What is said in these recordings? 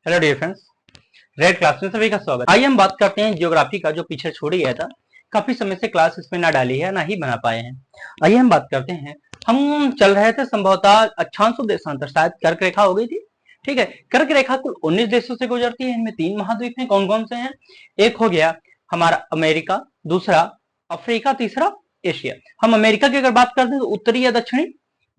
Hello dear friends, red class में सभी का स्वागत। आइए हम बात करते हैं ज्योग्राफी का, जो पीछे छोड़ गया था। काफी समय से क्लास इसमें ना डाली है, ना ही बना पाए हैं। आइए हम बात करते हैं। हम चल रहे थे संभवतः अक्षांशों देशांतर, शायद कर्क रेखा हो गई थी। ठीक है, कर्क रेखा कुल 19 देशों से गुजरती है। इनमें 3 महाद्वीप हैं। कौन कौन से हैं? एक हो गया हमारा अमेरिका, दूसरा अफ्रीका, तीसरा एशिया। हम अमेरिका की अगर बात करते हैं तो उत्तरी या दक्षिणी,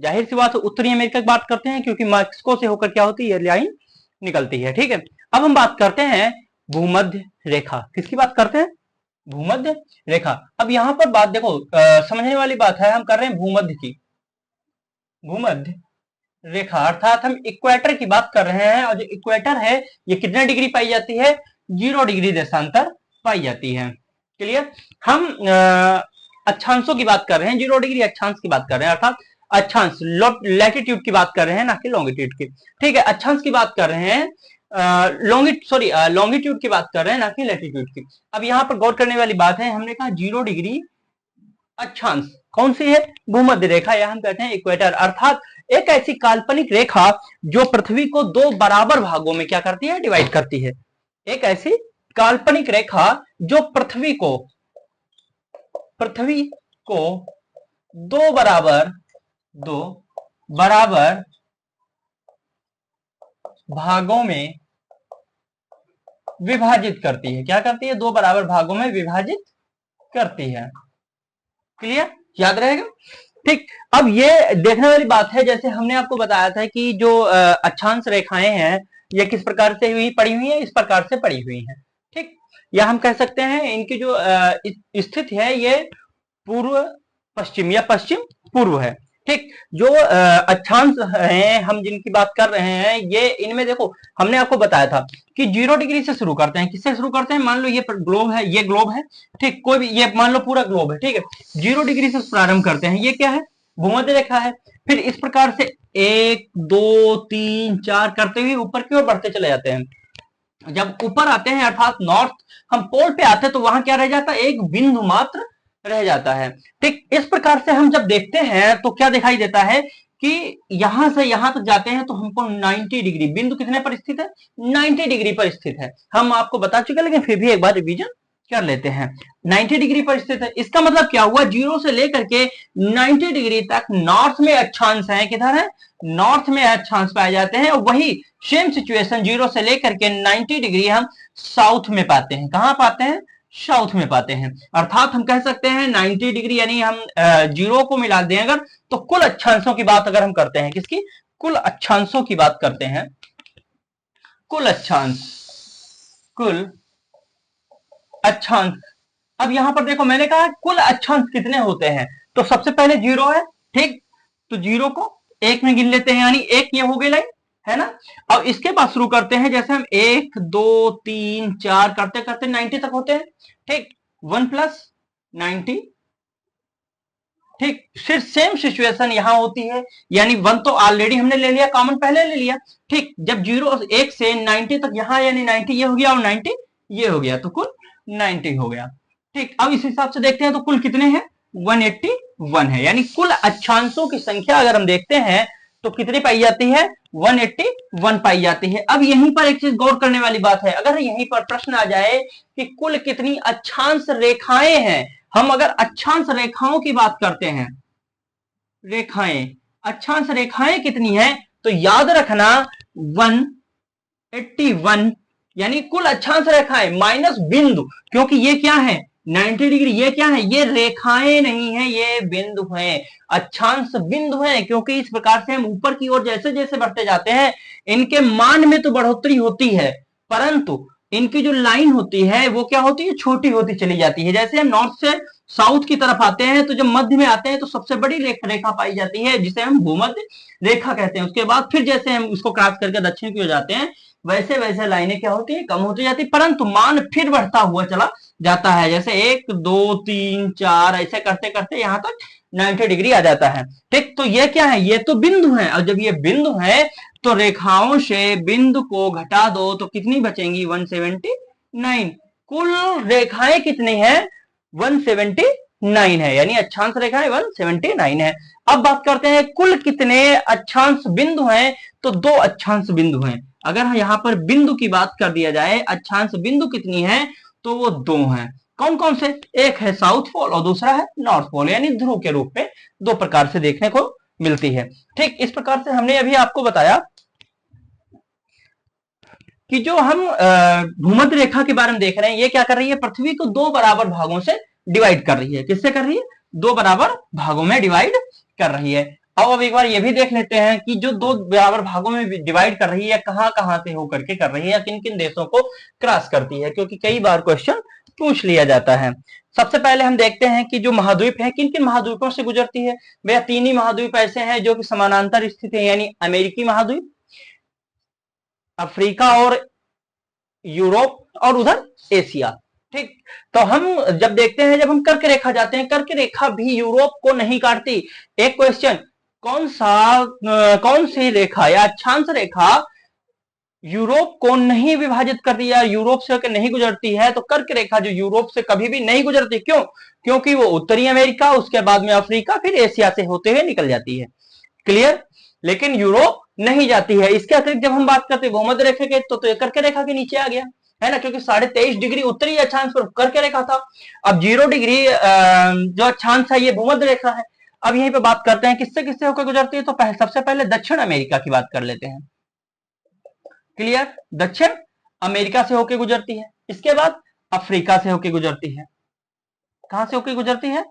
जाहिर सी बात है उत्तरी अमेरिका की बात करते हैं, क्योंकि मैक्सिको से होकर क्या होती है, लाइन निकलती है। ठीक है, अब हम बात करते हैं भूमध्य रेखा। किसकी बात करते हैं? भूमध्य रेखा। अब यहां पर बात देखो, समझने वाली बात है। हम कर रहे हैं भूमध्य की, भूमध्य रेखा, अर्थात हम इक्वेटर की बात कर रहे हैं। और जो इक्वेटर है ये कितने डिग्री पाई जाती है? 0 डिग्री देशांतर पाई जाती है। क्लियर? हम अक्षांशों की बात कर रहे हैं, 0 डिग्री अक्षांश की बात कर रहे हैं, अर्थात अक्षांश लैटिट्यूड की बात कर रहे हैं, ना कि लॉन्गिट्यूड की। ठीक है, अक्षांश की बात कर रहे हैं, लॉन्गिट्यूड की बात कर रहे हैं, ना कि लैटिट्यूड की। अब यहाँ पर गौर करने वाली बात है, हमने कहा 0 डिग्री अक्षांश कौन सी है? भूमध्य रेखा, या हम कहते हैं इक्वेटर, अर्थात एक ऐसी काल्पनिक रेखा जो पृथ्वी को 2 बराबर भागों में क्या करती है? डिवाइड करती है। एक ऐसी काल्पनिक रेखा जो पृथ्वी को दो बराबर भागों में विभाजित करती है। क्या करती है? 2 बराबर भागों में विभाजित करती है। क्लियर? याद रहेगा? ठीक। अब ये देखने वाली बात है, जैसे हमने आपको बताया था कि जो अक्षांश रेखाएं हैं ये किस प्रकार से पड़ी हुई है? इस प्रकार से पड़ी हुई है। ठीक, या हम कह सकते हैं इनकी जो स्थिति है ये पूर्व पश्चिम या पश्चिम पूर्व है। ठीक, जो अक्षांश हैं हम जिनकी बात कर रहे हैं, ये इनमें देखो हमने आपको बताया था कि 0 डिग्री से शुरू करते हैं। किससे शुरू करते हैं? मान लो ये ग्लोब है, ये ग्लोब है। ठीक, कोई भी, ये मान लो पूरा ग्लोब है। ठीक है, 0 डिग्री से प्रारंभ करते हैं। ये क्या है? भूमध्य रेखा है। फिर इस प्रकार से 1 2 3 4 करते हुए ऊपर की ओर बढ़ते चले जाते हैं। जब ऊपर आते हैं अर्थात नॉर्थ, हम पोल पे आते हैं, तो वहां क्या रह जाता है? एक बिंदु मात्र रह जाता है। ठीक, इस प्रकार से हम जब देखते हैं तो क्या दिखाई देता है कि यहां से यहां तक जाते हैं तो हमको 90 डिग्री, बिंदु कितने पर स्थित है? 90 डिग्री पर स्थित है। हम आपको बता चुके, लेकिन फिर भी एक बार रिवीजन कर लेते हैं। 90 डिग्री पर स्थित है, इसका मतलब क्या हुआ? 0 से लेकर के 90 डिग्री तक नॉर्थ में अक्षांश है। किधर है? नॉर्थ में अक्षांश पाए जाते हैं। और वही सेम सिचुएशन 0 से लेकर के 90 डिग्री हम साउथ में पाते हैं। कहां पाते हैं? साउथ में पाते हैं। अर्थात हम कह सकते हैं 90 डिग्री, यानी हम 0 को मिला दें अगर, तो कुल अक्षांशों की बात अगर हम करते हैं, किसकी? कुल अक्षांशों की बात करते हैं। कुल अक्षांश। अब यहां पर देखो, मैंने कहा कुल अक्षांश कितने होते हैं, तो सबसे पहले 0 है। ठीक, तो 0 को 1 में गिन लेते हैं, यानी 1 ये हो गई लाइन, है ना। अब इसके बाद शुरू करते हैं, जैसे हम 1 2 3 4 करते करते 90 तक होते हैं। ठीक, 1 प्लस 90। ठीक, फिर सेम सिचुएशन यहां होती है, यानी 1 तो ऑलरेडी हमने ले लिया, कॉमन पहले ले लिया। ठीक, जब 1 से 90 तक यहां, यानी 90 ये हो गया और 90 ये हो गया, तो कुल 90 हो गया। ठीक, अब इस हिसाब से देखते हैं तो कुल कितने हैं? 181 है। यानी कुल अक्षांशों की संख्या अगर हम देखते हैं तो कितनी पाई जाती है? 181 पाई जाती है। अब यहीं पर एक चीज गौर करने वाली बात है, अगर यहीं पर प्रश्न आ जाए कि कुल कितनी अक्षांश रेखाएं हैं, हम अगर अक्षांश रेखाओं की बात करते हैं, रेखाएं, अक्षांश रेखाएं कितनी है, तो याद रखना 181, यानी कुल अक्षांश रेखाएं माइनस बिंदु, क्योंकि ये क्या है? 90 डिग्री। ये क्या है? ये रेखाएं नहीं है, ये बिंदु है, अक्षांश बिंदु है। क्योंकि इस प्रकार से हम ऊपर की ओर जैसे जैसे बढ़ते जाते हैं, इनके मान में तो बढ़ोतरी होती है, परंतु इनकी जो लाइन होती है वो क्या होती है? छोटी होती चली जाती है। जैसे हम नॉर्थ से साउथ की तरफ आते हैं, तो जब मध्य में आते हैं तो सबसे बड़ी रेखा पाई जाती है, जिसे हम भूमध्य रेखा कहते हैं। उसके बाद फिर जैसे हम उसको क्रॉस करके दक्षिण की ओर जाते हैं, वैसे वैसे लाइनें क्या होती है? कम होती जाती, परंतु मान फिर बढ़ता हुआ चला जाता है। जैसे 1 2 3 4 ऐसे करते करते यहां तक 90 डिग्री आ जाता है। ठीक, तो ये क्या है? ये तो बिंदु है, और जब ये बिंदु है तो रेखाओं से बिंदु को घटा दो तो कितनी बचेंगी? 179। कुल रेखाएं कितनी है? 179 है, यानी अक्षांश रेखाएं 179 है। अब बात करते हैं कुल कितने अक्षांश बिंदु हैं, तो 2 अक्षांश बिंदु हैं। अगर यहाँ पर बिंदु की बात कर दिया जाए, अक्षांश बिंदु कितनी है, तो वो 2 हैं। कौन कौन से? एक है साउथ पोल और दूसरा है नॉर्थ पोल, यानी ध्रुव के रूप में दो प्रकार से देखने को मिलती है। ठीक इस प्रकार से हमने अभी आपको बताया कि जो हम भूमध्य रेखा के बारे में देख रहे हैं, ये क्या कर रही है, पृथ्वी को दो बराबर भागों से डिवाइड कर रही है। किससे कर रही है? दो बराबर भागों में डिवाइड कर रही है। अब एक बार ये भी देख लेते हैं कि जो दो बराबर भागों में डिवाइड कर रही है, कहां कहां से होकर के कर रही है, किन किन देशों को क्रॉस करती है, क्योंकि कई बार क्वेश्चन पूछ लिया जाता है। सबसे पहले हम देखते हैं कि जो महाद्वीप है, किन किन महाद्वीपों से गुजरती है। भैया 3 ही महाद्वीप ऐसे हैं जो कि समानांतर स्थित है, यानी अमेरिकी महाद्वीप, अफ्रीका और यूरोप, और उधर एशिया। ठीक, तो हम जब देखते हैं, जब हम कर्क रेखा जाते हैं, कर्क रेखा भी यूरोप को नहीं काटती। एक क्वेश्चन, कौन सी रेखा या अक्षांश रेखा यूरोप को नहीं विभाजित कर रही है, यूरोप से होकर नहीं गुजरती है? तो कर्क रेखा जो यूरोप से कभी भी नहीं गुजरती। क्यों? क्योंकि वो उत्तरी अमेरिका, उसके बाद में अफ्रीका, फिर एशिया से होते हुए निकल जाती है। क्लियर? लेकिन यूरोप नहीं जाती है। इसके अतिरिक्त जब हम बात करते हैं भूमध्य रेखा के, तो ये कर्क रेखा के नीचे आ गया है ना, क्योंकि 23.5 डिग्री उत्तरी अक्षांश पर कर्क रेखा था। अब 0 डिग्री जो अक्षांश है, ये भूमध्य रेखा है। अब यहीं पे बात करते हैं किससे किससे होकर गुजरती है। तो सबसे पहले दक्षिण अमेरिका की बात कर लेते हैं। क्लियर? दक्षिण अमेरिका से होकर गुजरती है। इसके बाद अफ्रीका से होकर गुजरती है। कहां से होकर गुजरती है?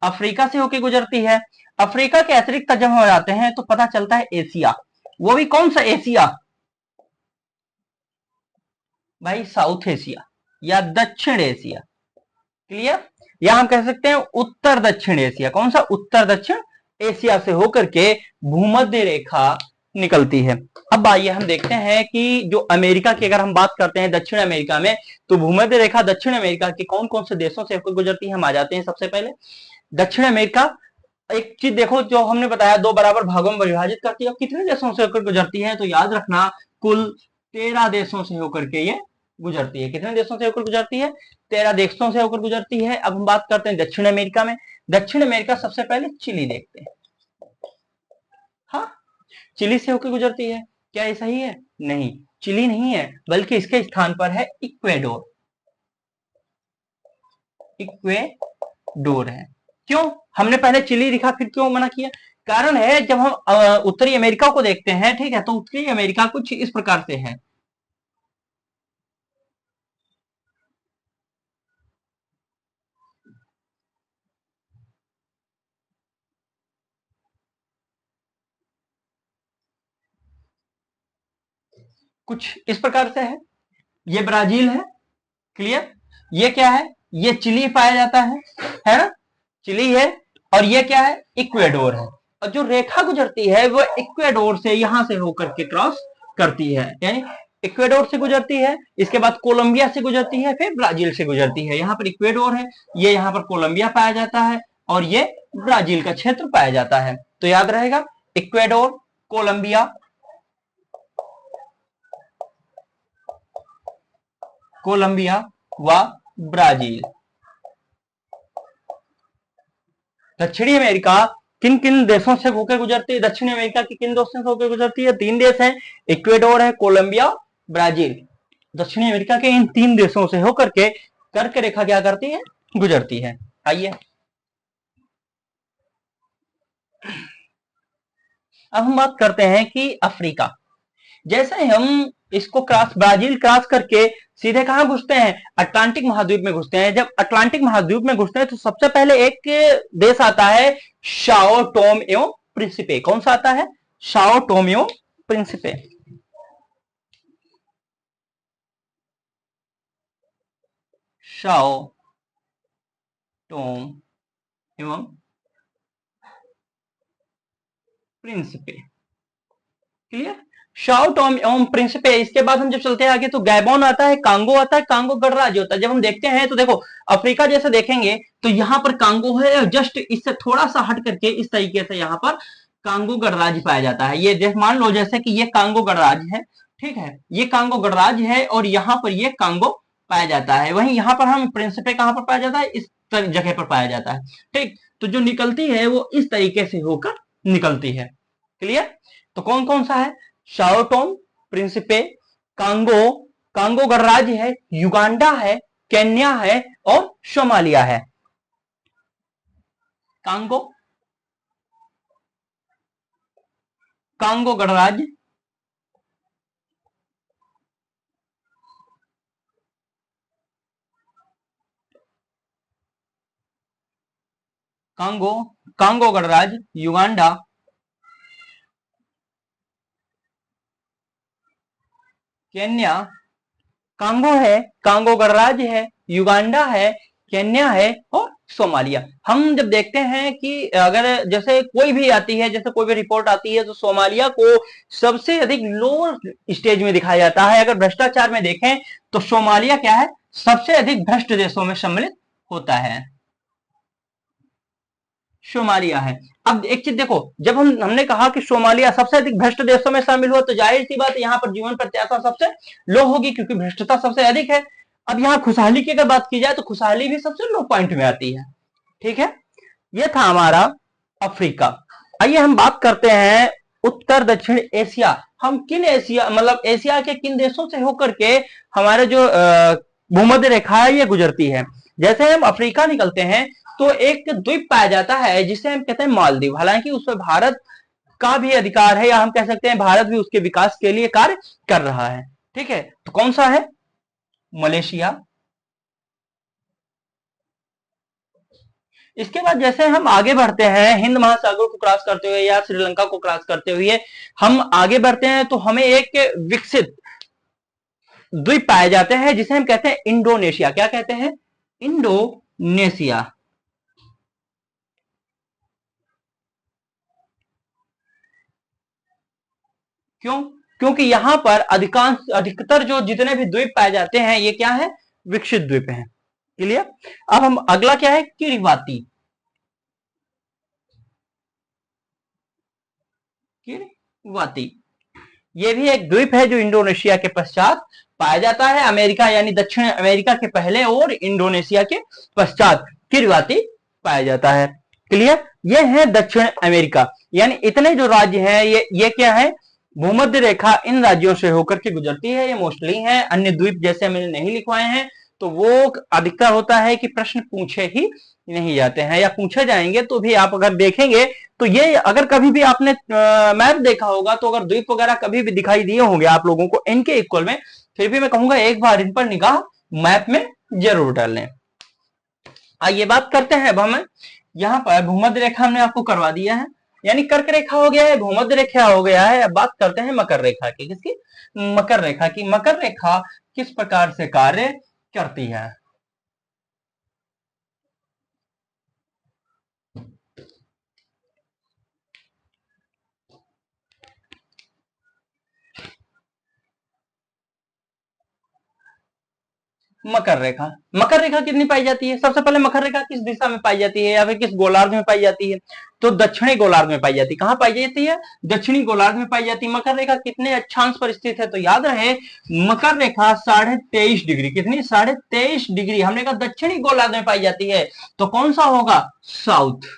अफ्रीका से होकर गुजरती है। अफ्रीका के अतिरिक्त जब हम जाते हैं तो पता चलता है एशिया। वो भी कौन सा एशिया भाई? साउथ एशिया या दक्षिण एशिया। क्लियर? या हम कह सकते हैं उत्तर दक्षिण एशिया। कौन सा? उत्तर दक्षिण एशिया से होकर के भूमध्य रेखा निकलती है। अब आइए हम देखते हैं कि जो अमेरिका की अगर हम बात करते हैं, दक्षिण अमेरिका में, तो भूमध्य रेखा दक्षिण अमेरिका के कौन कौन से देशों से होकर गुजरती है, हम आ जाते हैं। सबसे पहले दक्षिण अमेरिका, एक चीज देखो, जो हमने बताया दो बराबर भागों में विभाजित करती है। कितने देशों से होकर गुजरती है? तो याद रखना, कुल 13 देशों से होकर के ये गुजरती है। कितने देशों से होकर गुजरती है? 13 देशों से होकर गुजरती है। अब हम बात करते हैं दक्षिण अमेरिका में। दक्षिण अमेरिका सबसे पहले चिली देखते हैं। हाँ, चिली से होकर गुजरती है। क्या ये सही है? नहीं, चिली नहीं है, बल्कि इसके स्थान पर है इक्वेडोर। इक्वेडोर है। क्यों हमने पहले चिली लिखा, फिर क्यों मना किया? कारण है, जब हम उत्तरी अमेरिका को देखते हैं, ठीक है, तो उत्तरी अमेरिका कुछ इस प्रकार से है। कुछ इस प्रकार से है। ये ब्राजील है। क्लियर? ये क्या है? ये चिली पाया जाता है ना, चिली है। और ये क्या है? इक्वेडोर है। और जो रेखा गुजरती है वो इक्वेडोर से यहां से होकर के क्रॉस करती है, यानी इक्वेडोर से गुजरती है, इसके बाद कोलंबिया से गुजरती है, फिर ब्राजील से गुजरती है। यहाँ पर इक्वेडोर है, ये यहाँ पर कोलंबिया पाया जाता है, और ये ब्राजील का क्षेत्र पाया जाता है। तो याद रहेगा, इक्वेडोर, कोलंबिया, कोलंबिया व ब्राजील। दक्षिणी अमेरिका किन किन देशों से होकर गुजरती है? दक्षिण अमेरिका की किन देशों से होकर गुजरती है? 3 देश हैं, इक्वेडोर है, कोलंबिया, ब्राजील। दक्षिणी अमेरिका के इन 3 देशों से होकर के कर्क रेखा क्या करती है? गुजरती है। आइए अब हम बात करते हैं कि अफ्रीका। जैसे हम इसको ब्राजील क्रॉस करके सीधे कहां घुसते हैं? अटलांटिक महाद्वीप में घुसते हैं। जब अटलांटिक महाद्वीप में घुसते हैं तो सबसे पहले एक देश आता है, साओ टोम एवं प्रिंसिपे। कौन सा आता है? साओ टोम एवं प्रिंसिपे। साओ टोम एवं प्रिंसिपे। क्लियर? साओ टोम एवं प्रिंसिपे। इसके बाद हम जब चलते हैं आगे तो गैबोन आता है, कांगो आता है, कांगो गणराज्य होता है। जब हम देखते हैं तो देखो, अफ्रीका जैसे देखेंगे तो यहां पर कांगो है, जस्ट इससे थोड़ा सा हट करके इस तरीके से यहां पर कांगो गणराज्य पाया जाता है। ये मान लो जैसे कि ये कांगो गणराज्य है, ठीक है, ये कांगो गणराज्य है, और यहां पर ये कांगो पाया जाता है। वहीं यहां पर हम प्रिंसिपे कहां पर पाया जाता है? इस जगह पर पाया जाता है। ठीक, तो जो निकलती है वो इस तरीके से होकर निकलती है। क्लियर? तो कौन कौन सा है? Sao Tomé, Principe, Congo, Congo गणराज्य है, युगांडा है, केन्या है और सोमालिया है। कांगो, कांगो गणराज्य, कांगो, कांगो गणराज्य, युगांडा, केन्या, कांगो है, कांगो गणराज्य है, युगांडा है, केन्या है और सोमालिया। हम जब देखते हैं कि अगर जैसे कोई भी आती है, जैसे कोई भी रिपोर्ट आती है तो सोमालिया को सबसे अधिक लोअर स्टेज में दिखाया जाता है। अगर भ्रष्टाचार में देखें तो सोमालिया क्या है, सबसे अधिक भ्रष्ट देशों में सम्मिलित होता है, सोमालिया है। अब एक चीज देखो, जब हमने कहा कि सोमालिया सबसे अधिक भ्रष्ट देशों में शामिल हुआ तो जाहिर सी बात यहाँ पर जीवन प्रत्याशा सबसे लो होगी क्योंकि भ्रष्टता सबसे अधिक है। अब यहाँ खुशहाली की अगर बात की जाए तो खुशहाली भी सबसे लो पॉइंट में आती है। ठीक है, यह था हमारा अफ्रीका। आइए हम बात करते हैं उत्तर दक्षिण एशिया। हम किन एशिया मतलब एशिया के किन देशों से होकर के हमारे जो भूमध्य रेखा है ये गुजरती है। जैसे हम अफ्रीका निकलते हैं तो एक द्वीप पाया जाता है जिसे हम कहते हैं मालदीव। हालांकि उसमें भारत का भी अधिकार है या हम कह सकते हैं भारत भी उसके विकास के लिए कार्य कर रहा है। ठीक है, तो कौन सा है? मलेशिया। इसके बाद जैसे हम आगे बढ़ते हैं हिंद महासागर को क्रॉस करते हुए या श्रीलंका को क्रॉस करते हुए हम आगे बढ़ते हैं तो हमें एक विकसित द्वीप पाए जाते हैं जिसे हम कहते हैं इंडोनेशिया। क्या कहते हैं? इंडोनेशिया। क्यों? क्योंकि यहां पर अधिकतर जो जितने भी द्वीप पाए जाते हैं ये क्या है? विकसित द्वीप हैं। क्लियर? अब हम अगला क्या है? किरिबाती। किरिबाती ये भी एक द्वीप है जो इंडोनेशिया के पश्चात पाया जाता है। अमेरिका यानी दक्षिण अमेरिका के पहले और इंडोनेशिया के पश्चात किरिबाती पाया जाता है। क्लियर? ये है दक्षिण अमेरिका। यानी इतने जो राज्य हैं ये क्या है? भूमध्य रेखा इन राज्यों से होकर के गुजरती है। ये मोस्टली है, अन्य द्वीप जैसे मैंने नहीं लिखवाए हैं तो वो अधिकतर होता है कि प्रश्न पूछे ही नहीं जाते हैं या पूछे जाएंगे तो भी आप अगर देखेंगे तो ये अगर कभी भी आपने मैप देखा होगा तो अगर द्वीप वगैरह कभी भी दिखाई दिए होंगे आप लोगों को इनके इक्वल में, फिर भी मैं कहूंगा एक बार इन पर निगाह मैप में जरूर डाल लें। आइए बात करते हैं। अब हम यहाँ पर भूमध्य रेखा हमने आपको करवा दिया है, यानी कर्क रेखा हो गया है, भूमध्य रेखा हो गया है। अब बात करते हैं मकर रेखा की। किसकी? मकर रेखा की। मकर रेखा किस प्रकार से कार्य करती है? मकर रेखा। मकर रेखा कितनी पाई जाती है? सबसे पहले मकर रेखा किस दिशा में पाई जाती है या फिर किस गोलार्ध में पाई जाती है? तो दक्षिणी गोलार्ध में पाई जाती है। कहां पाई जाती है? दक्षिणी गोलार्ध में पाई जाती है। मकर रेखा कितने अक्षांश पर स्थित है? तो याद रहे मकर रेखा 23.5 डिग्री। कितनी? 23.5 डिग्री। हमने कहा दक्षिणी गोलार्ध में पाई जाती है तो कौन सा होगा? साउथ।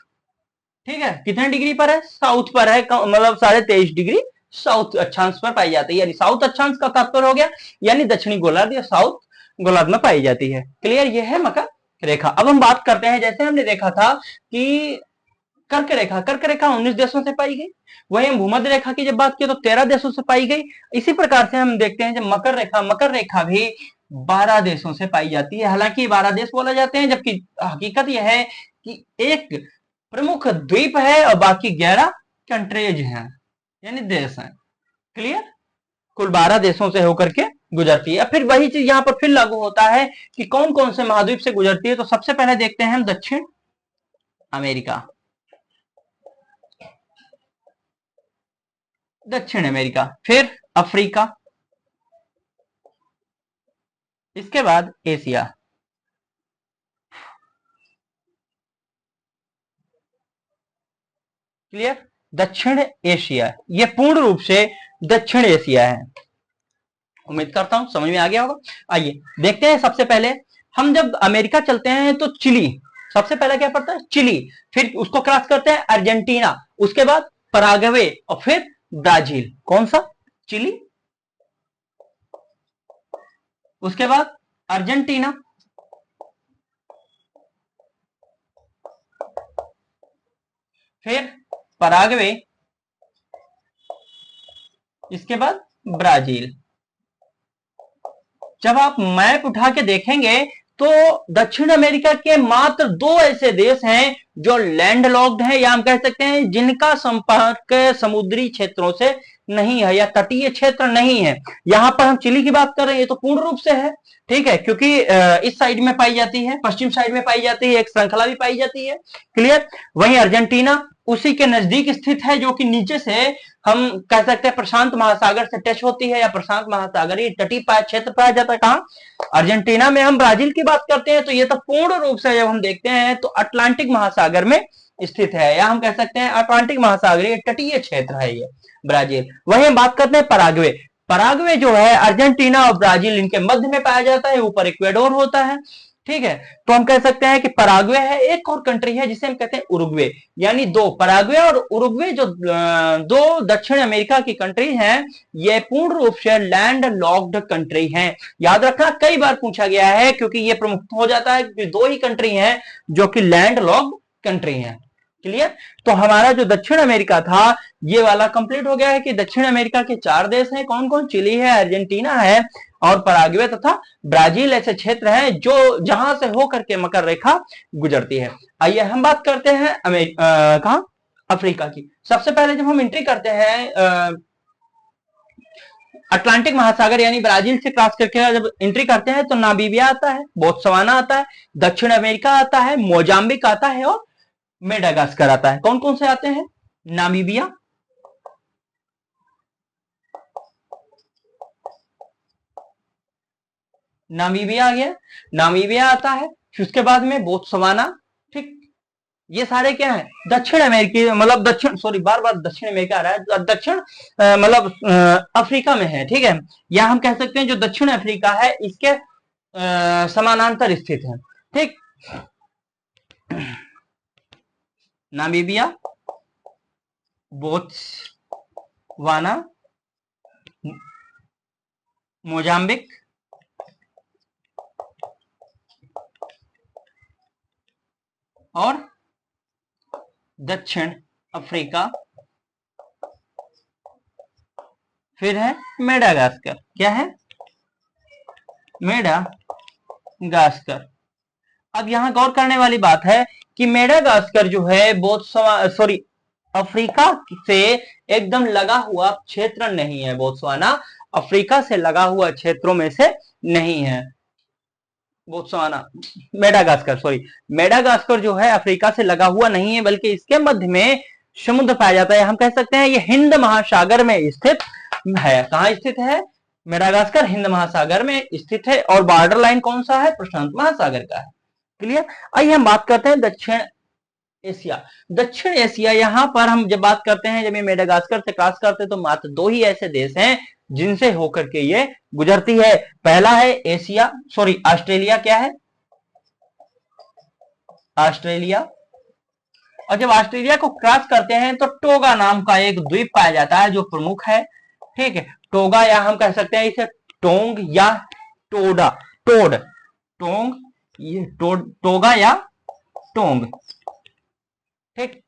ठीक है, कितने डिग्री पर है? साउथ पर है, मतलब 23.5 डिग्री साउथ अक्षांश पर पाई जाती है। यानी साउथ अक्षांश का तात्पर्य हो गया यानी दक्षिणी गोलार्ध या साउथ गोलार्ध में पाई जाती है। क्लियर? ये है मकर रेखा। अब हम बात करते हैं, जैसे हमने देखा था कि कर्क रेखा, कर्क रेखा 19 देशों से पाई गई। वही हम भूमध्य रेखा की जब बात की तो 13 देशों से पाई गई। इसी प्रकार से हम देखते हैं जब मकर रेखा भी 12 देशों से पाई जाती है। हालांकि 12 देश बोला जाते हैं जबकि हकीकत यह है कि एक प्रमुख द्वीप है और बाकी 11 कंट्रीज हैं यानी देश हैं। क्लियर? कुल 12 देशों से होकर के गुजरती है। फिर वही चीज यहां पर फिर लागू होता है कि कौन कौन से महाद्वीप से गुजरती है। तो सबसे पहले देखते हैं हम दक्षिण अमेरिका। दक्षिण अमेरिका, फिर अफ्रीका, इसके बाद एशिया। क्लियर? दक्षिण एशिया ये पूर्ण रूप से दक्षिण एशिया है। उम्मीद करता हूं समझ में आ गया होगा। आइए देखते हैं। सबसे पहले हम जब अमेरिका चलते हैं तो चिली सबसे पहले क्या पड़ता है? चिली। फिर उसको क्रॉस करते हैं अर्जेंटीना, उसके बाद पराग्वे और फिर ब्राजील। कौन सा? चिली, उसके बाद अर्जेंटीना, फिर पराग्वे, इसके बाद ब्राजील। जब आप मैप उठा के देखेंगे तो दक्षिण अमेरिका के मात्र 2 ऐसे देश हैं जो लैंड लॉक्ड है, या हम कह सकते हैं जिनका संपर्क समुद्री क्षेत्रों से नहीं है या तटीय क्षेत्र नहीं है। यहां पर हम चिली की बात कर रहे हैं, ये तो पूर्ण रूप से है, ठीक है, क्योंकि इस साइड में पाई जाती है, पश्चिम साइड में पाई जाती है, एक श्रृंखला भी पाई जाती है, क्लियर। वहीं अर्जेंटीना उसी के नजदीक स्थित है, जो कि नीचे से हम कह सकते हैं प्रशांत महासागर से टच होती है, या प्रशांत महासागरीय तटीय क्षेत्र पाया जाता है। कहां? अर्जेंटीना में। हम ब्राजील की बात करते हैं तो ये तो पूर्ण रूप से जब हम देखते हैं तो अटलांटिक महासागर में स्थित है, या हम कह सकते हैं अटलांटिक महासागरीय तटीय क्षेत्र है ये ब्राजील। वहीं हम बात करते हैं पराग्वे। पराग्वे जो है अर्जेंटीना और ब्राजील इनके मध्य में पाया जाता है, ऊपर इक्वेडोर होता है, ठीक है। तो हम कह सकते हैं कि पराग्वे है। एक और कंट्री है जिसे हम कहते हैं उरुग्वे, यानी 2 पराग्वे और उरुग्वे जो 2 दक्षिण अमेरिका की कंट्री हैं, ये पूर्ण रूप से लैंड लॉक्ड कंट्री हैं। याद रखना, कई बार पूछा गया है, क्योंकि ये प्रमुख हो जाता है कि 2 ही कंट्री हैं जो कि लैंड लॉक्ड कंट्री हैं, क्लियर। तो हमारा जो दक्षिण अमेरिका था ये वाला कंप्लीट हो गया है कि दक्षिण अमेरिका के 4 देश हैं। कौन कौन? चिली है, अर्जेंटीना है और पराग्वे तथा ब्राजील ऐसे क्षेत्र हैं जो जहां से होकर के मकर रेखा गुजरती है। आइए हम बात करते हैं कहां? अफ्रीका की। सबसे पहले जब हम एंट्री करते हैं अटलांटिक महासागर यानी ब्राजील से क्रॉस करके जब एंट्री करते हैं तो नामीबिया आता है, बोत्सवाना आता है, दक्षिण अमेरिका आता है, मोजाम्बिक आता है और मेडागास्कर आता है। कौन कौन से आते हैं? नामीबिया, नामीबिया आ गया, नामीबिया आता है, फिर उसके बाद में बोत्सवाना, ठीक। ये सारे क्या है? दक्षिण अमेरिकी, मतलब दक्षिण, सॉरी बार बार दक्षिण अमेरिका आ रहा है, दक्षिण मतलब अफ्रीका में है, ठीक है। या हम कह सकते हैं जो दक्षिण अफ्रीका है इसके समानांतर स्थित है, ठीक। नामीबिया, बोत्सवाना, मोजाम्बिक, और दक्षिण अफ्रीका, फिर है मेडागास्कर। क्या है? मेडागास्कर। अब यहां गौर करने वाली बात है कि मेडागास्कर जो है सॉरी अफ्रीका से एकदम लगा हुआ क्षेत्र नहीं है। बोत्सवाना अफ्रीका से लगा हुआ क्षेत्रों में से नहीं है। बोत्सवाना, मेडागास्कर जो है अफ्रीका से लगा हुआ नहीं है, बल्कि इसके मध्य में समुद्र पाया जाता है। हम कह सकते हैं ये हिंद महासागर में स्थित है। कहां स्थित है? मेडागास्कर हिंद महासागर में स्थित है। और बॉर्डर लाइन कौन सा है? प्रशांत महासागर का है, क्लियर। आइए हम बात करते हैं दक्षिण एशिया। दक्षिण एशिया, यहां पर हम जब बात करते हैं, जब ये मेडागास्कर से क्रॉस करते हैं तो मात्र 2 ही ऐसे देश हैं जिनसे होकर के ये गुजरती है। पहला है ऑस्ट्रेलिया। क्या है? ऑस्ट्रेलिया। और जब ऑस्ट्रेलिया को क्रॉस करते हैं तो टोगा नाम का एक द्वीप पाया जाता है जो प्रमुख है, ठीक है। टोगा, या हम कह सकते हैं इसे टोंग या टोगा या टोंग, ठीक।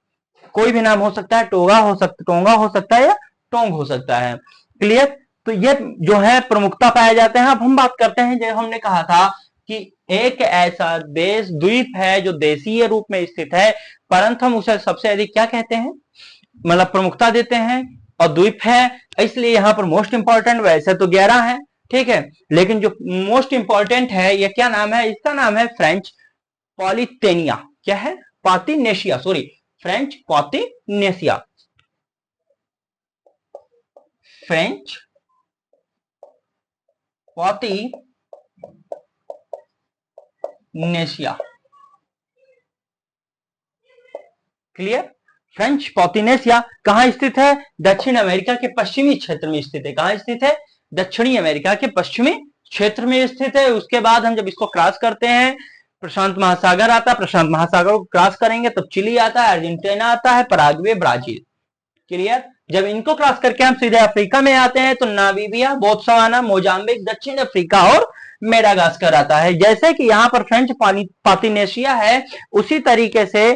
कोई भी नाम हो सकता है, टोगा हो सकता, टोंगा हो सकता है या टोंग हो सकता है, क्लियर। तो ये जो है प्रमुखता पाए जाते हैं। अब हम बात करते हैं, जब हमने कहा था कि एक ऐसा देश द्वीप है जो देशीय रूप में स्थित है, परंतु हम उसे सबसे अधिक क्या कहते हैं, मतलब प्रमुखता देते हैं, और द्वीप है, इसलिए यहां पर मोस्ट इंपॉर्टेंट वैसे तो 11 है, ठीक है, लेकिन जो मोस्ट इंपॉर्टेंट है ये क्या नाम है? इसका नाम है फ्रेंच पॉलिनेशिया। क्या है? Polynesia, French Polynesia, French Polynesia, clear. French Polynesia कहां स्थित है? दक्षिण अमेरिका के पश्चिमी क्षेत्र में स्थित है। कहां स्थित है? दक्षिणी अमेरिका के पश्चिमी क्षेत्र में स्थित है। उसके बाद हम जब इसको क्रॉस करते हैं, प्रशांत महासागर आता है, प्रशांत महासागर को क्रॉस करेंगे तो चिली आता है, अर्जेंटीना आता है, पराग्वे, ब्राजील, क्लियर। जब इनको क्रॉस करके हम सीधे अफ्रीका में आते हैं तो नामीबिया, बोत्सवाना, मोजाम्बिक, दक्षिण अफ्रीका और मेडागास्कर आता है। जैसे कि यहां पर फ्रेंच पॉलिनेशिया है, उसी तरीके से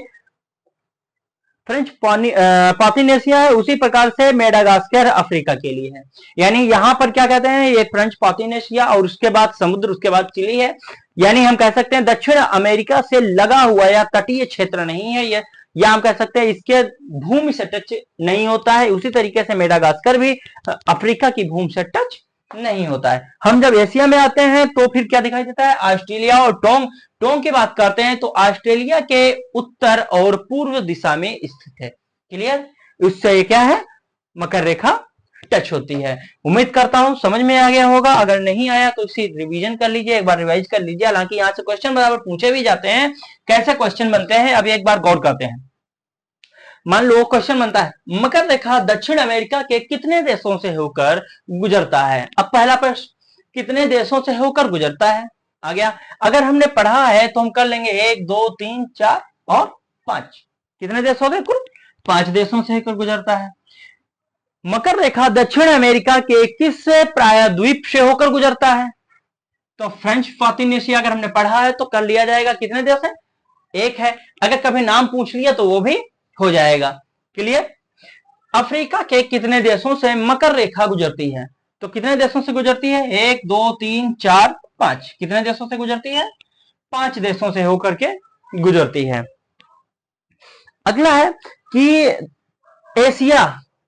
पॉलिनेशिया है, उसी प्रकार से मेडागास्कर अफ्रीका के लिए है। यानी यहां पर क्या कहते हैं, ये फ्रेंच पॉलिनेशिया और उसके बाद समुद्र, उसके बाद चिली है। यानी हम कह सकते हैं दक्षिण अमेरिका से लगा हुआ या तटीय क्षेत्र नहीं है ये, या हम कह सकते हैं इसके भूमि से टच नहीं होता है। उसी तरीके से मेडागास्कर भी अफ्रीका की भूमि से टच नहीं होता है। हम जब एशिया में आते हैं तो फिर क्या दिखाई देता है, ऑस्ट्रेलिया और टोंग की बात करते हैं तो ऑस्ट्रेलिया के उत्तर और पूर्व दिशा में स्थित है। क्लियर, उससे क्या है, मकर रेखा टच होती है। उम्मीद करता हूं समझ में आ गया होगा। अगर नहीं आया तो इसी रिवीजन कर लीजिए, एक बार रिवाइज कर लीजिए। हालांकि यहां से क्वेश्चन बराबर पूछे भी जाते हैं, कैसे क्वेश्चन बनते हैं अभी एक बार गौर करते हैं। मान लो क्वेश्चन बनता है, मकर रेखा दक्षिण अमेरिका के कितने देशों से होकर गुजरता है। अब पहला प्रश्न, कितने देशों से होकर गुजरता है, आ गया। अगर हमने पढ़ा है तो हम कर लेंगे 1 2 3 4 और 5। कितने देश हो गए कुल, 5 देशों से होकर गुजरता है। मकर रेखा दक्षिण अमेरिका के किस प्रायद्वीप से होकर गुजरता है, तो फ्रेंच पॉलिनेशिया अगर हमने पढ़ा है तो कर लिया जाएगा। कितने देश है, एक है। अगर कभी नाम पूछ लिया तो वो भी हो जाएगा। क्लियर, अफ्रीका के कितने देशों से मकर रेखा गुजरती है, तो कितने देशों से गुजरती है, 1 2 3 4 5। कितने देशों से गुजरती है, 5 देशों से होकर के गुजरती है। अगला है कि एशिया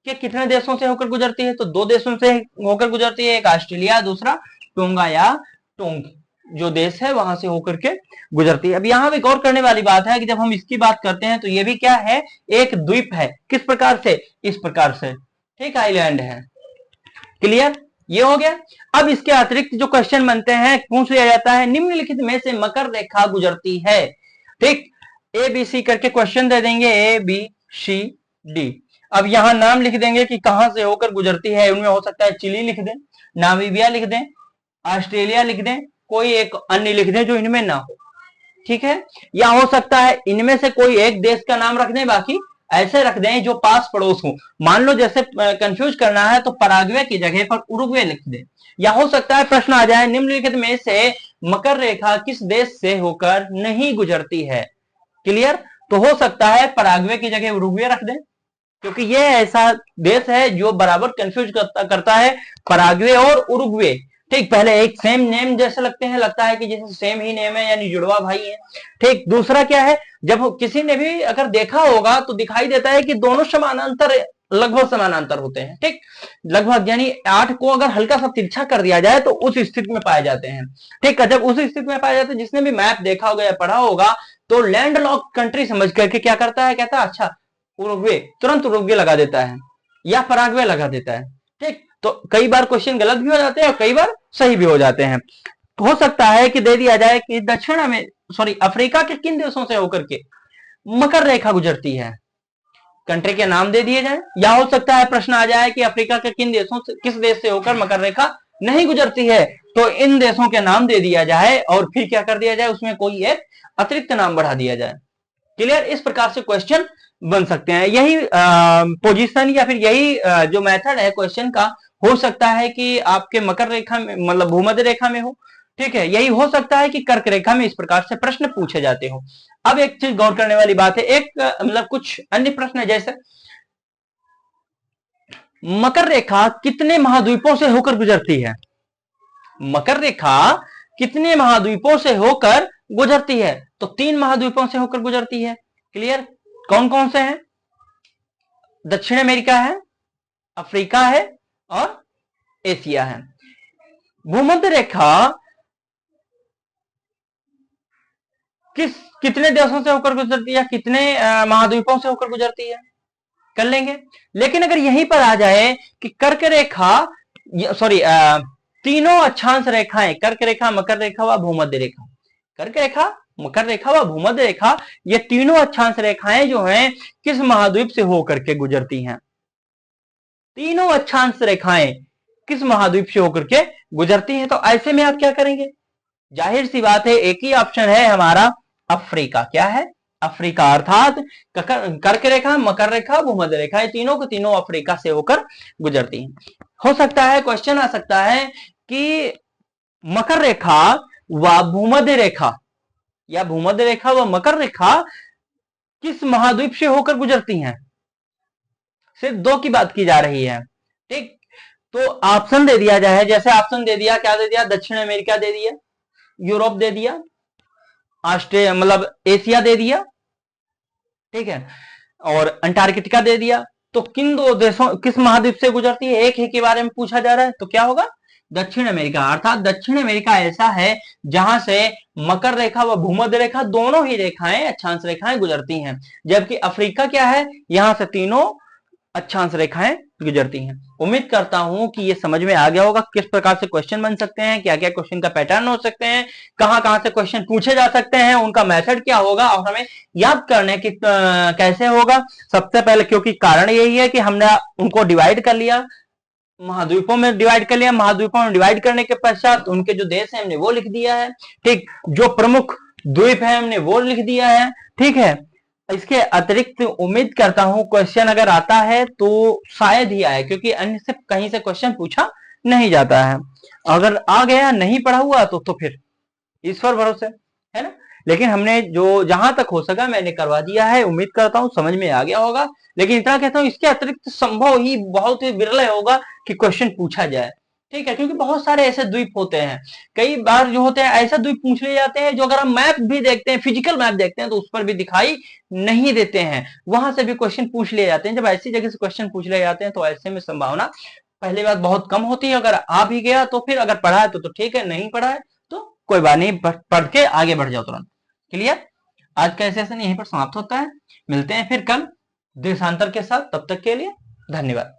के कितने देशों से होकर गुजरती है, तो 2 देशों से होकर गुजरती है, एक ऑस्ट्रेलिया, दूसरा टोंगा या टोंग जो देश है वहां से होकर के गुजरती है। अब यहां भी गौर करने वाली बात है कि जब हम इसकी बात करते हैं तो ये भी क्या है, एक द्वीप है। किस प्रकार से, इस प्रकार से, ठीक, आइलैंड है। क्लियर, ये हो गया। अब इसके अतिरिक्त जो क्वेश्चन बनते हैं, पूछ लिया जाता है निम्नलिखित में से मकर रेखा गुजरती है, ठीक, ए बी सी करके क्वेश्चन दे देंगे, ए बी सी डी। अब यहां नाम लिख देंगे कि कहां से होकर गुजरती है। उनमें हो सकता है चिली लिख दें, नामीबिया लिख दें, ऑस्ट्रेलिया लिख दें, कोई एक अन्य लिख दें जो इनमें ना हो, ठीक है। या हो सकता है इनमें से कोई एक देश का नाम रख दें, बाकी ऐसे रख दें जो पास पड़ोस हो। मान लो जैसे कंफ्यूज करना है तो पराग्वे की जगह पर उरुग्वे लिख दें। या हो सकता है प्रश्न आ जाए निम्नलिखित में से मकर रेखा किस देश से होकर नहीं गुजरती है। क्लियर, तो हो सकता है पराग्वे की जगह उरुग्वे रख दें, क्योंकि ये ऐसा देश है जो बराबर कंफ्यूज करता है, पराग्वे और उरुग्वे। ठीक, पहले एक सेम नेम जैसे लगते हैं, लगता है कि जैसे सेम ही नेम है, यानी जुड़वा भाई है। ठीक, दूसरा क्या है, जब किसी ने भी अगर देखा होगा तो दिखाई देता है कि दोनों समानांतर, लगभग समानांतर होते हैं। ठीक, लगभग, यानी 8 को अगर हल्का सा तिरछा कर दिया जाए तो उस स्थिति में पाए जाते हैं। ठीक है, जब उस स्थिति में पाए जाते हैं, जिसने भी मैप देखा होगा या पढ़ा होगा तो लैंड लॉक कंट्री समझ करके क्या करता है, कहता है अच्छा उरुग्वे, तुरंत उरुग्वे लगा देता है या पराग्वे लगा देता है। ठीक, तो कई बार क्वेश्चन गलत भी हो जाते हैं और कई बार सही भी हो जाते हैं। हो सकता है कि दे दिया जाए कि दक्षिण में अफ्रीका के किन देशों से होकर के मकर रेखा गुजरती है, कंट्री के नाम दे दिए जाए। या हो सकता है प्रश्न आ जाए कि अफ्रीका के किन देशों से, किस देश से होकर मकर रेखा नहीं गुजरती है, तो इन देशों के नाम दे दिया जाए और फिर क्या कर दिया जाए, उसमें कोई एक अतिरिक्त नाम बढ़ा दिया जाए। क्लियर, इस प्रकार से क्वेश्चन बन सकते हैं। यही पोजीशन या फिर यही जो मेथड है क्वेश्चन का, हो सकता है कि आपके मकर रेखा में, मतलब भूमध्य रेखा में हो। ठीक है, यही हो सकता है कि कर्क रेखा में इस प्रकार से प्रश्न पूछे जाते हो। अब एक चीज गौर करने वाली बात है, एक मतलब कुछ अन्य प्रश्न है, जैसे मकर रेखा कितने महाद्वीपों से होकर गुजरती है, मकर रेखा कितने महाद्वीपों से होकर गुजरती है, तो 3 महाद्वीपों से होकर गुजरती है। क्लियर, कौन कौन से हैं, दक्षिण अमेरिका है, अफ्रीका है और एशिया है। भूमध्य रेखा कितने देशों से होकर गुजरती है, कितने महाद्वीपों से होकर गुजरती है, कर लेंगे। लेकिन अगर यहीं पर आ जाए कि कर्क रेखा, तीनों अक्षांश रेखाएं, कर्क रेखा, मकर रेखा व भूमध्य रेखा, कर्क रेखा, मकर रेखा व भूमध्य रेखा, ये तीनों अक्षांश रेखाएं जो हैं किस महाद्वीप से होकर के गुजरती हैं, तीनों अक्षांश रेखाएं किस महाद्वीप से होकर के गुजरती हैं। तो ऐसे में आप क्या करेंगे, जाहिर सी बात है एक ही ऑप्शन है हमारा, अफ्रीका। क्या है, अफ्रीका, अर्थात कर्क रेखा, मकर रेखा, भूमध्य रेखा, ये तीनों के तीनों अफ्रीका से होकर गुजरती हैं। हो सकता है क्वेश्चन आ सकता है कि मकर रेखा व भूमध्य रेखा या भूमध्य रेखा व मकर रेखा किस महाद्वीप से होकर गुजरती हैं? सिर्फ दो की बात की जा रही है। ठीक, तो ऑप्शन दे दिया जाए, जैसे ऑप्शन दे दिया, क्या दे दिया? दक्षिण अमेरिका दे दिया, यूरोप दे दिया, ऑस्ट्रेलिया मतलब एशिया दे दिया, ठीक है, और अंटार्कटिका दे दिया। तो किन दो देशों, किस महाद्वीप से गुजरती है, एक ही के बारे में पूछा जा रहा है, तो क्या होगा? दक्षिण अमेरिका। अर्थात दक्षिण अमेरिका ऐसा है जहां से मकर रेखा व भूमध्य रेखा दोनों ही रेखाएं, अक्षांश रेखाएं गुजरती हैं। जबकि अफ्रीका क्या है, यहां से तीनों अक्षांश रेखाएं गुजरती हैं। उम्मीद करता हूं कि ये समझ में आ गया होगा किस प्रकार से क्वेश्चन बन सकते हैं, क्या क्या क्वेश्चन का पैटर्न हो सकते हैं, कहां कहां से क्वेश्चन पूछे जा सकते हैं, उनका मेथड क्या होगा और हमें याद करने की कैसे होगा। सबसे पहले क्योंकि कारण यही है कि हमने उनको डिवाइड कर लिया, महाद्वीपों में डिवाइड कर लिया, महाद्वीपों में डिवाइड करने के पश्चात उनके जो देश है हमने वो लिख दिया है। ठीक, जो प्रमुख द्वीप है हमने वो लिख दिया है। ठीक है, इसके अतिरिक्त उम्मीद करता हूं क्वेश्चन अगर आता है तो शायद ही आए, क्योंकि अन्य से कहीं से क्वेश्चन पूछा नहीं जाता है। अगर आ गया नहीं पढ़ा हुआ तो फिर ईश्वर भरोसे, है ना। लेकिन हमने जो जहां तक हो सका मैंने करवा दिया है, उम्मीद करता हूं समझ में आ गया होगा। लेकिन इतना कहता हूं, इसके अतिरिक्त संभव ही बहुत ही विरल होगा कि क्वेश्चन पूछा जाए। ठीक है, क्योंकि बहुत सारे ऐसे द्वीप होते हैं, कई बार जो होते हैं ऐसा द्वीप पूछ लिए जाते हैं जो अगर हम मैप भी देखते हैं, फिजिकल मैप देखते हैं तो उस पर भी दिखाई नहीं देते हैं, वहां से भी क्वेश्चन पूछ लिए जाते हैं। जब ऐसी जगह से क्वेश्चन पूछ लिए जाते हैं तो ऐसे में संभावना पहली बात बहुत कम होती है। अगर आ भी गया तो फिर अगर पढ़ा है तो ठीक है, नहीं पढ़ा है तो कोई बात नहीं, पढ़ के आगे बढ़ जाओ तुरंत। क्लियर? आज का सेशन यहीं पर समाप्त होता है। मिलते हैं फिर कल देशांतर के साथ, तब तक के लिए धन्यवाद।